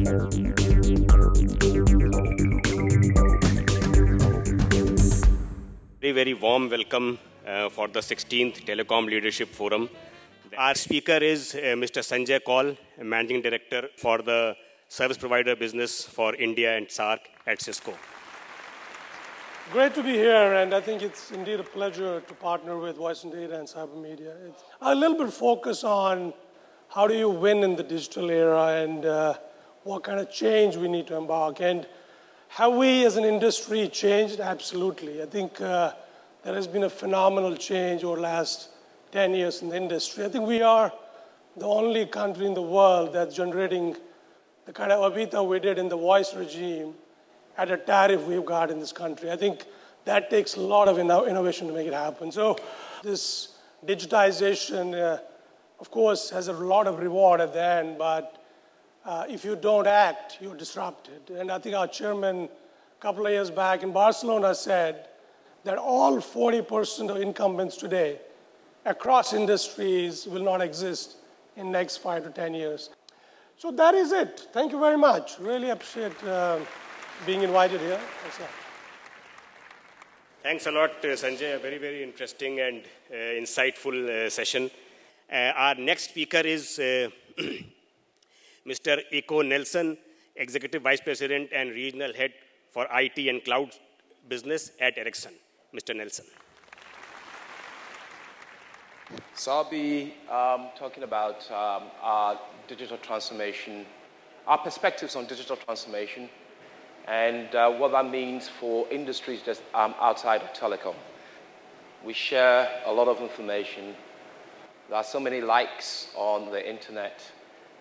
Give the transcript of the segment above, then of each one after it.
Very, very warm welcome for the 16th Telecom Leadership Forum. Our speaker is Mr. Sanjay Kaul, Managing Director for the Service Provider Business for India and SAARC at Cisco. Great to be here, and I think it's indeed a pleasure to partner with Voice and Data and Cyber Media. It's a little bit focus on how do you win in the digital era and what kind of change we need to embark. And have we as an industry changed? Absolutely. I think there has been a phenomenal change over the last 10 years in the industry. I think we are the only country in the world that's generating the kind of EBITDA we did in the voice regime at a tariff we've got in this country. I think that takes a lot of innovation to make it happen. So this digitization, of course, has a lot of reward at the end, but if you don't act, you're disrupted. And I think our chairman a couple of years back in Barcelona said that all 40% of incumbents today across industries will not exist in the next 5 to 10 years. So that is it. Thank you very much. Really appreciate being invited here. Thanks a lot, Sanjay. A very, very interesting and insightful session. Our next speaker is Mr. Iko Nelson, Executive Vice President and Regional Head for IT and Cloud Business at Ericsson. Mr. Nelson. So I'll be talking about our digital transformation, our perspectives on digital transformation, and what that means for industries just outside of telecom. We share a lot of information. There are so many likes on the internet,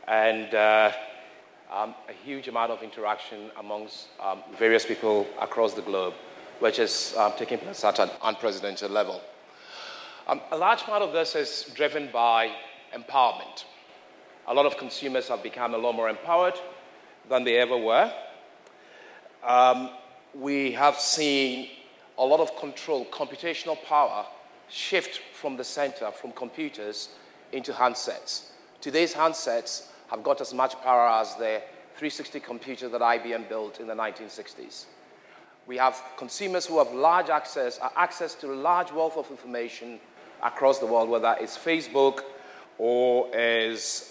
and a huge amount of interaction amongst various people across the globe, which is taking place at an unprecedented level. A large part of this is driven by empowerment. A lot of consumers have become a lot more empowered than they ever were. We have seen a lot of control, computational power, shift from the center, from computers into handsets. Today's handsets have got as much power as the 360 computer that IBM built in the 1960s. We have consumers who have access to a large wealth of information across the world, whether it's Facebook or is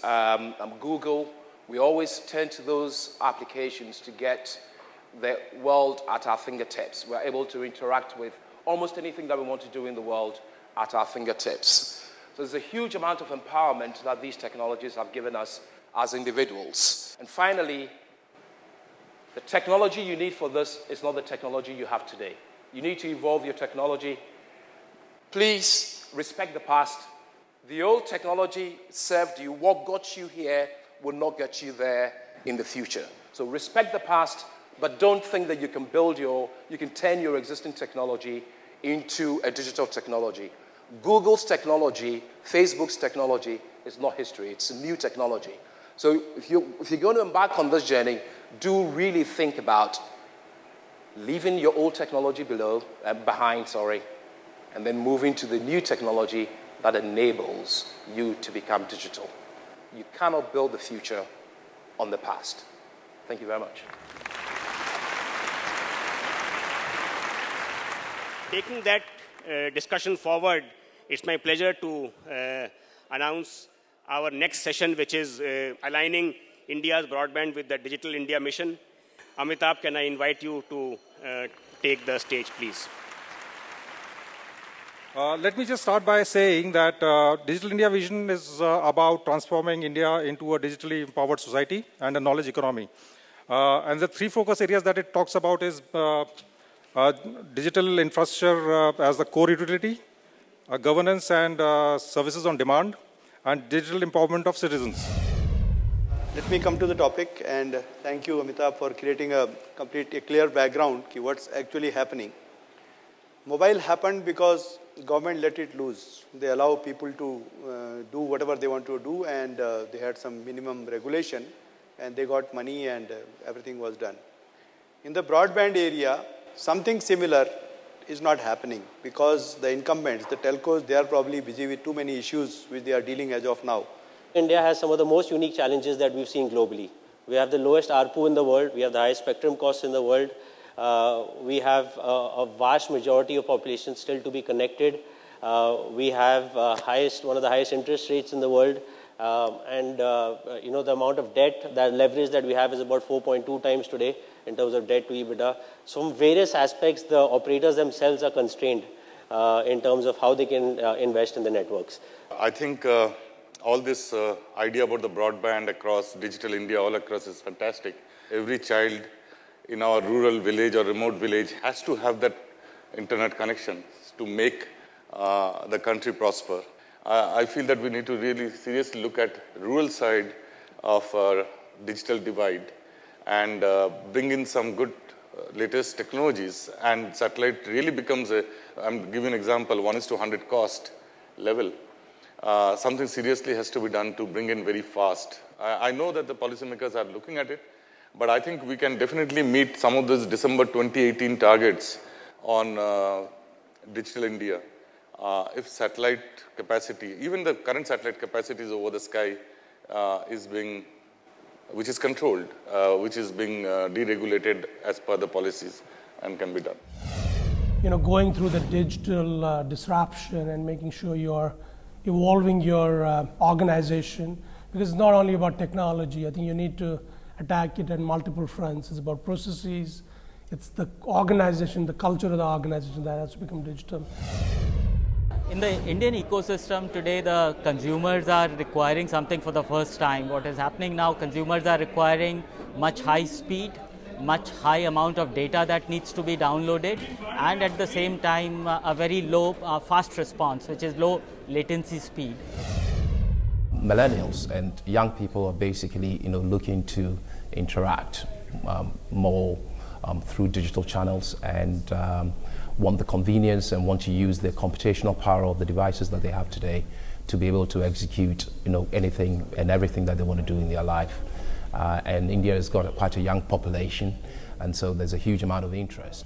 Google. We always turn to those applications to get the world at our fingertips. We're able to interact with almost anything that we want to do in the world at our fingertips. So there's a huge amount of empowerment that these technologies have given us as individuals. And finally, the technology you need for this is not the technology you have today. You need to evolve your technology. Please respect the past. The old technology served you. What got you here will not get you there in the future. So respect the past, but don't think that you can turn your existing technology into a digital technology. Google's technology, Facebook's technology is not history. It's a new technology. So if you're going to embark on this journey, do really think about leaving your old technology behind, and then moving to the new technology that enables you to become digital. You cannot build the future on the past. Thank you very much. Taking that discussion forward, it's my pleasure to announce our next session, which is aligning India's broadband with the Digital India mission. Amitabh, can I invite you to take the stage, please? Let me just start by saying that Digital India vision is about transforming India into a digitally empowered society and a knowledge economy. And the three focus areas that it talks about is digital infrastructure as the core utility, governance and services on demand, and digital empowerment of citizens. Let me come to the topic, and thank you, Amitabh, for creating a clear background to what's actually happening. Mobile happened because government let it loose. They allow people to do whatever they want to do, and they had some minimum regulation, and they got money, and everything was done. In the broadband area, something similar is not happening because the incumbents, the telcos, they are probably busy with too many issues which they are dealing as of now. India has some of the most unique challenges that we've seen globally. We have the lowest ARPU in the world. We have the highest spectrum costs in the world. We have a vast majority of population still to be connected. We have one of the highest interest rates in the world. The amount of debt, that leverage that we have is about 4.2 times today in terms of debt to EBITDA. So from various aspects, the operators themselves are constrained in terms of how they can invest in the networks. I think all this idea about the broadband across digital India, all across, is fantastic. Every child in our rural village or remote village has to have that internet connection to make the country prosper. I feel that we need to really seriously look at rural side of our digital divide and bring in some good latest technologies, and satellite really becomes I'm giving an example, 1:100 cost level. Something seriously has to be done to bring in very fast. I know that the policymakers are looking at it, but I think we can definitely meet some of those December 2018 targets on digital India. If satellite capacity, even the current satellite capacities over the sky which is controlled, which is being deregulated as per the policies and can be done. Going through the digital disruption and making sure you're evolving your organization, because it's not only about technology. I think you need to attack it on multiple fronts. It's about processes. It's the organization, the culture of the organization that has to become digital. In the Indian ecosystem today, the consumers are requiring something for the first time. What is happening now, consumers are requiring much high speed, much high amount of data that needs to be downloaded, and at the same time a very low fast response, which is low latency speed. Millennials and young people are basically looking to interact more through digital channels and want the convenience and want to use the computational power of the devices that they have today to be able to execute anything and everything that they want to do in their life. And India has got quite a young population, and so there's a huge amount of interest.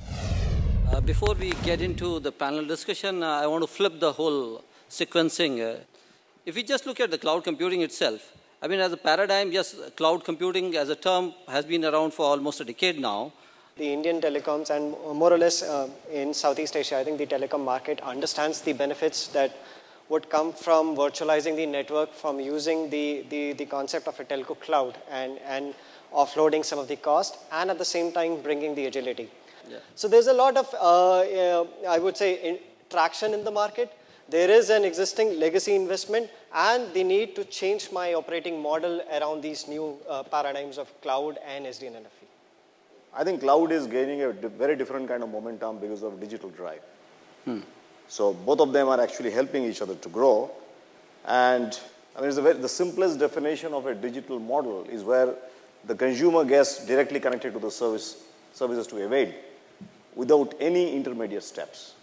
Before we get into the panel discussion, I want to flip the whole sequencing. If we just look at the cloud computing itself, I mean, as a paradigm, yes, cloud computing as a term has been around for almost a decade now. The Indian telecoms and more or less in Southeast Asia, I think the telecom market understands the benefits that would come from virtualizing the network, from using the concept of a telco cloud and offloading some of the cost, and at the same time bringing the agility. Yeah. So there's a lot of, I would say, traction in the market. There is an existing legacy investment and the need to change my operating model around these new paradigms of cloud and SDN NFV. I think cloud is gaining a very different kind of momentum because of digital drive. So both of them are actually helping each other to grow. And I mean, the simplest definition of a digital model is where the consumer gets directly connected to the services to avail without any intermediate steps.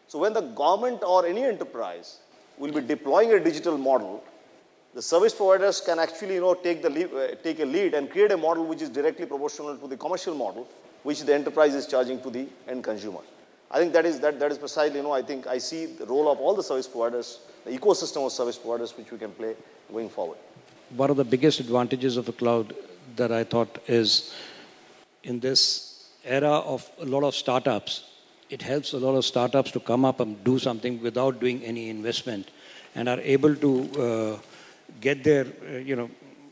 So when the government or any enterprise will be deploying a digital model, the service providers can actually take a lead and create a model which is directly proportional to the commercial model, which the enterprise is charging to the end consumer. I think that is precisely, I think I see the role of all the service providers, the ecosystem of service providers which we can play going forward. One of the biggest advantages of the cloud that I thought is in this era of a lot of startups, it helps a lot of startups to come up and do something without doing any investment and are able to get there,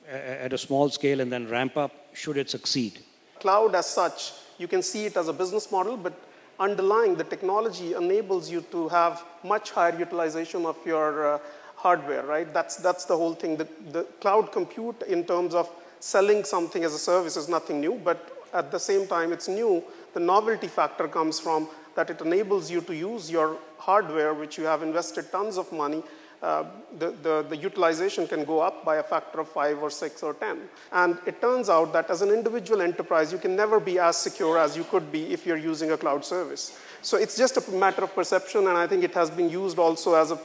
at a small scale and then ramp up should it succeed. Cloud as such, you can see it as a business model, but underlying the technology enables you to have much higher utilization of your hardware, right? That's the whole thing. The cloud compute in terms of selling something as a service is nothing new, but at the same time it's new. The novelty factor comes from that it enables you to use your hardware, which you have invested tons of money. The utilization can go up by a factor of 5 or 6 or 10. And it turns out that as an individual enterprise, you can never be as secure as you could be if you're using a cloud service. So it's just a matter of perception, and I think it has been used also as a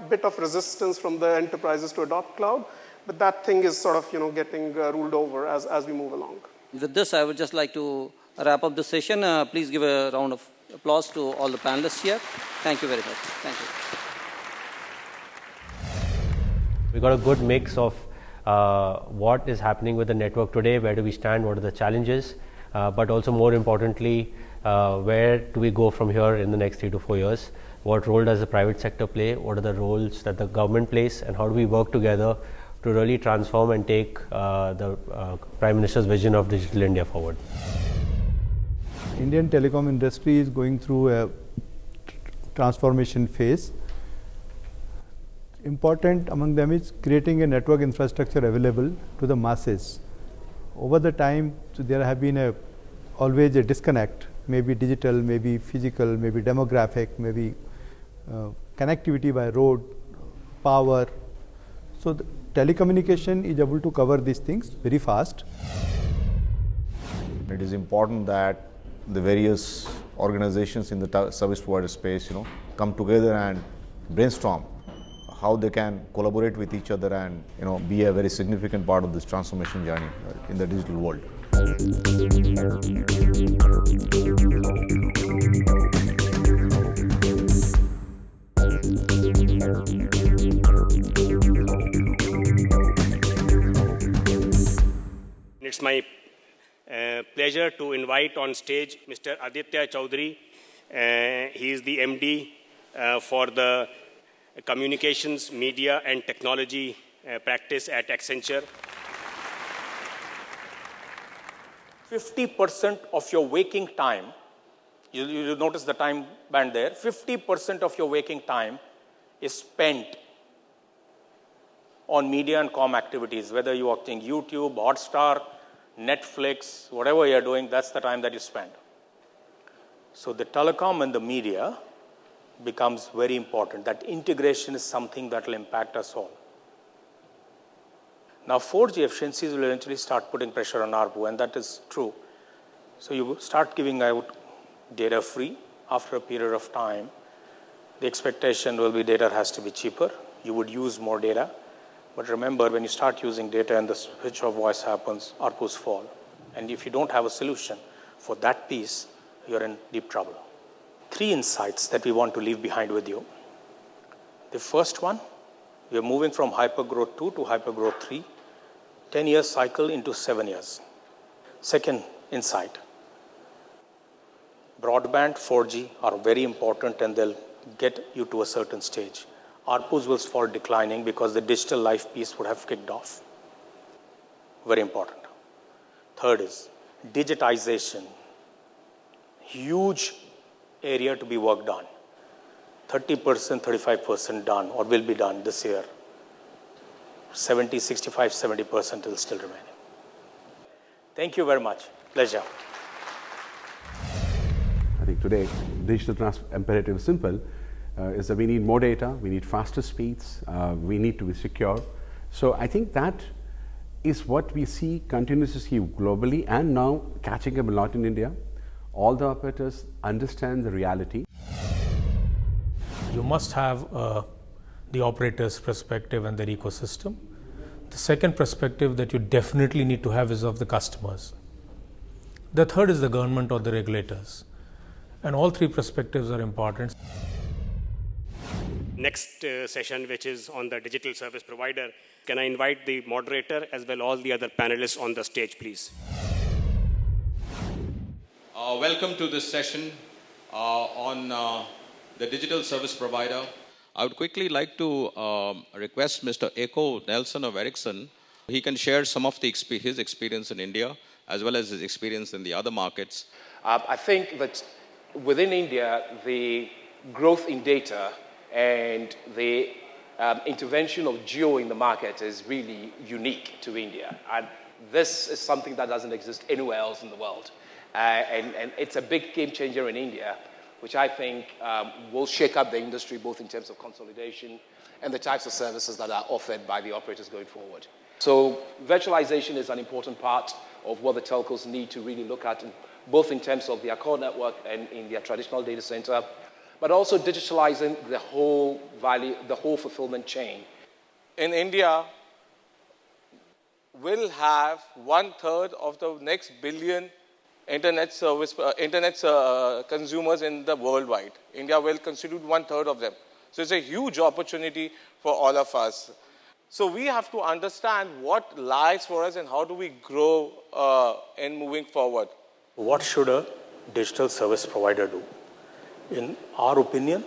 bit of resistance from the enterprises to adopt cloud. But that thing is sort of, getting ruled over as we move along. With this, I would just like to wrap up the session. Please give a round of applause to all the panelists here. Thank you very much. Thank you. We got a good mix of what is happening with the network today, where do we stand, what are the challenges, but also more importantly, where do we go from here in the next 3 to 4 years? What role does the private sector play? What are the roles that the government plays? And how do we work together to really transform and take the Prime Minister's vision of Digital India forward? Indian telecom industry is going through a transformation phase. Important among them is creating a network infrastructure available to the masses. Over the time, there have been always a disconnect, maybe digital, maybe physical, maybe demographic, maybe connectivity by road, power. So the telecommunication is able to cover these things very fast. It is important that the various organizations in the service provider space, come together and brainstorm how they can collaborate with each other and, be a very significant part of this transformation journey in the digital world. It's my pleasure to invite on stage Mr. Aditya Chaudhary. He is the MD for the Communications, Media and Technology practice at Accenture. 50% of your waking time, you notice the time band there, 50% of your waking time is spent on media and comm activities, whether you're watching YouTube, Hotstar, Netflix, whatever you're doing, that's the time that you spend. So the telecom and the media becomes very important. That integration is something that will impact us all. Now 4G efficiencies will eventually start putting pressure on ARPU, and that is true. So you start giving out data free after a period of time. The expectation will be data has to be cheaper. You would use more data. But remember, when you start using data and the switch of voice happens, ARPUs fall. And if you don't have a solution for that piece, you're in deep trouble. 3 insights that we want to leave behind with you. The first one, we are moving from hypergrowth 2 to hypergrowth 3, 10-year cycle into 7 years. Second insight, broadband 4G are very important and they'll get you to a certain stage. ARPUs will fall declining because the digital life piece would have kicked off. Very important. Third is digitization. Huge area to be worked on. 30%, 35% done or will be done this year. 65-70% will still remain. Thank you very much. Pleasure. I think today, digital imperative is simple. Is that we need more data, we need faster speeds, we need to be secure. So I think that is what we see, continues to see globally and now catching up a lot in India. All the operators understand the reality. You must have the operator's perspective and their ecosystem. The second perspective that you definitely need to have is of the customers. The third is the government or the regulators. And all 3 perspectives are important. Next session, which is on the digital service provider. Can I invite the moderator as well as all the other panelists on the stage, please? Welcome to this session on the digital service provider. I would quickly like to request Mr. Eko Nelson of Ericsson. He can share some of his experience in India as well as his experience in the other markets. I think that within India, the growth in data and the intervention of Jio in the market is really unique to India. And this is something that doesn't exist anywhere else in the world. And it's a big game changer in India, which I think will shake up the industry both in terms of consolidation and the types of services that are offered by the operators going forward. So virtualization is an important part of what the telcos need to really look at, both in terms of their core network and in their traditional data center, but also digitalizing the whole value, the whole fulfillment chain. In India, we'll have 1/3 of the next billion internet consumers in the worldwide. India will constitute 1/3 of them. So it's a huge opportunity for all of us. So we have to understand what lies for us and how do we grow in moving forward. What should a digital service provider do? In our opinion,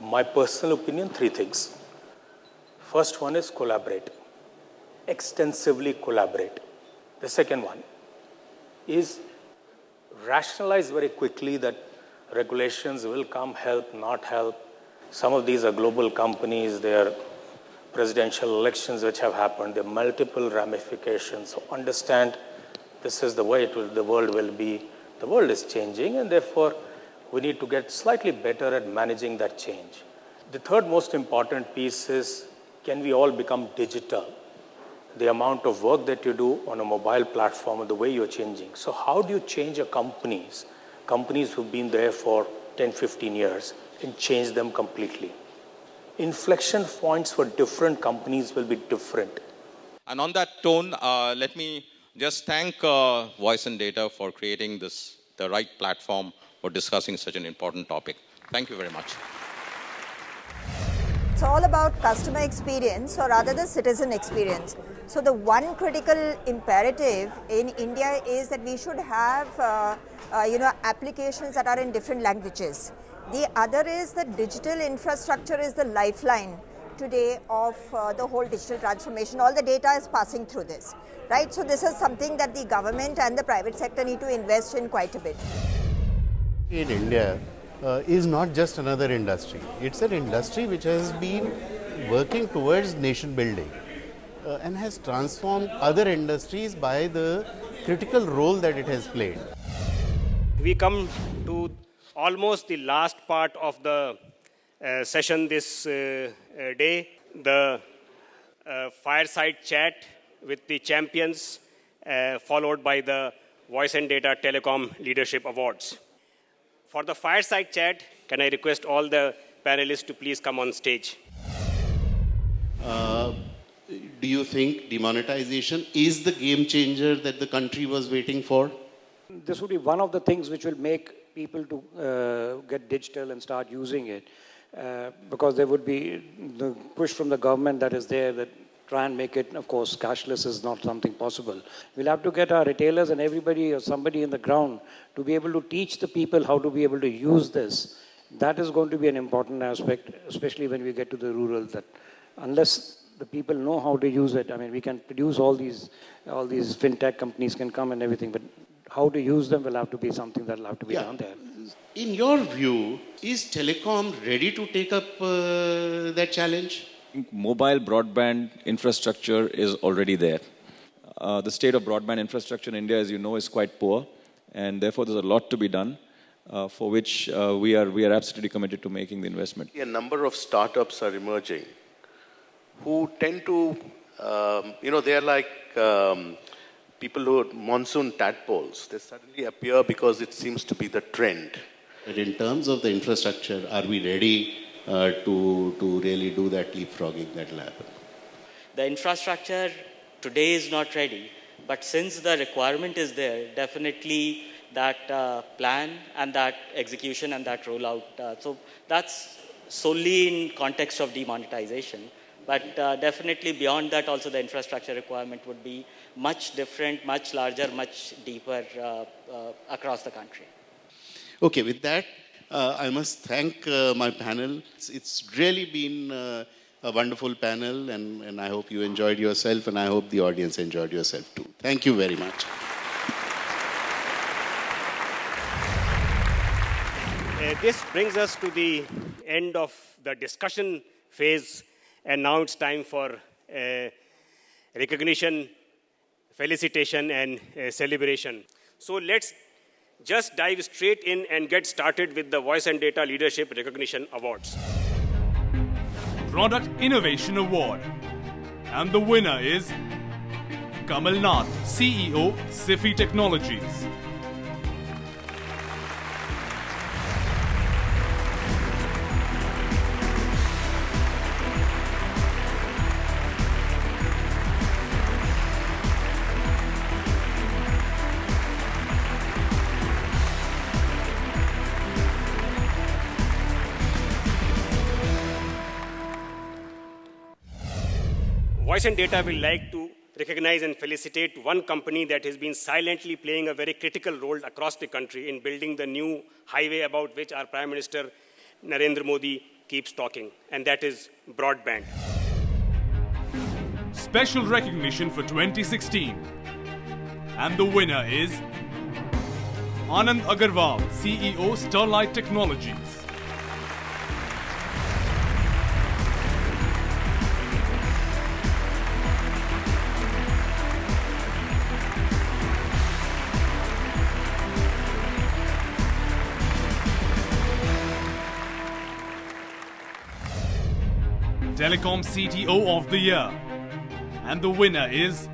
my personal opinion, three things. First one is collaborate. Extensively collaborate. The second one is rationalize very quickly that regulations will come, help, not help. Some of these are global companies, they are presidential elections which have happened, there are multiple ramifications. So understand this is the way the world will be. The world is changing, and therefore we need to get slightly better at managing that change. The third most important piece is, can we all become digital? The amount of work that you do on a mobile platform and the way you're changing. So how do you change your companies who've been there for 10, 15 years, and change them completely? Inflection points for different companies will be different. And on that tone, let me just thank Voice and Data for creating the right platform for discussing such an important topic. Thank you very much. It's all about customer experience, or rather the citizen experience. So the one critical imperative in India is that we should have applications that are in different languages. The other is that digital infrastructure is the lifeline today of the whole digital transformation. All the data is passing through this, right? So this is something that the government and the private sector need to invest in quite a bit. In India is not just another industry. It's an industry which has been working towards nation building and has transformed other industries by the critical role that it has played. We come to almost the last part of the session this day, the fireside chat with the champions, followed by the Voice and Data Telecom Leadership Awards. For the fireside chat, can I request all the panelists to please come on stage? Do you think demonetization is the game changer that the country was waiting for? This would be one of the things which will make people to get digital and start using it, because there would be the push from the government that is there that try and make it, of course, cashless is not something possible. We'll have to get our retailers and everybody or somebody in the ground to be able to teach the people how to be able to use this. That is going to be an important aspect, especially when we get to the rural, that unless the people know how to use it, I mean, we can produce all these fintech companies can come and everything, but how to use them will have to be something that will have to be done there. In your view, is telecom ready to take up that challenge? Mobile broadband infrastructure is already there. The state of broadband infrastructure in India, as you know, is quite poor, and therefore there's a lot to be done, for which we are absolutely committed to making the investment. A number of startups are emerging who tend to, they're like people who are monsoon tadpoles. They suddenly appear because it seems to be the trend. But in terms of the infrastructure, are we ready to really do that leapfrogging that will happen? The infrastructure today is not ready, but since the requirement is there, definitely that plan and that execution and that rollout. So that's solely in context of demonetization. But definitely beyond that also the infrastructure requirement would be much different, much larger, much deeper across the country. Okay, with that, I must thank my panel. It's really been a wonderful panel, and I hope you enjoyed yourself, and I hope the audience enjoyed yourself too. Thank you very much. This brings us to the end of the discussion phase, and now it's time for recognition, felicitation, and celebration. So let's just dive straight in and get started with the Voice and Data Leadership Recognition Awards. Product Innovation Award. And the winner is Kamal Nath, CEO, Sifi Technologies. Voice and Data will like to recognize and felicitate one company that has been silently playing a very critical role across the country in building the new highway about which our Prime Minister Narendra Modi keeps talking, and that is broadband. Special recognition for 2016. And the winner is Anand Agarwal, CEO, Sterlite Technologies. Telecom CTO of the Year. And the winner is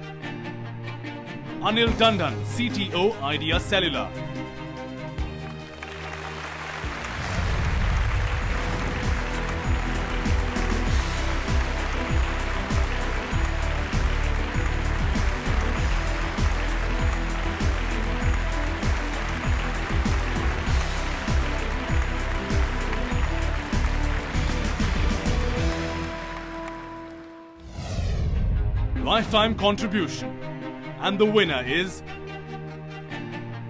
Anil Dandan, CTO, Idea Cellular. Lifetime contribution. And the winner is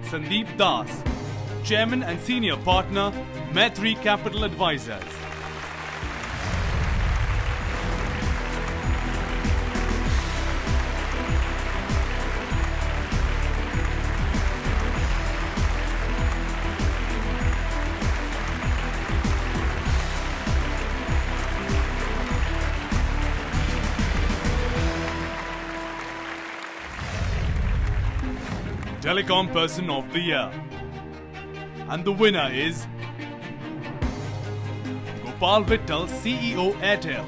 Sandeep Das, Chairman and Senior Partner, Maitri Capital Advisors. Telecom Person of the Year. And the winner is Gopal Vittal, CEO, Airtel.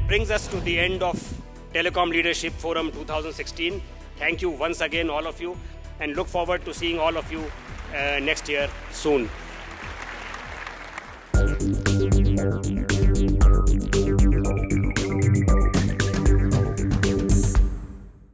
Brings us to the end of Telecom Leadership Forum 2016. Thank you once again, all of you, and look forward to seeing all of you next year soon.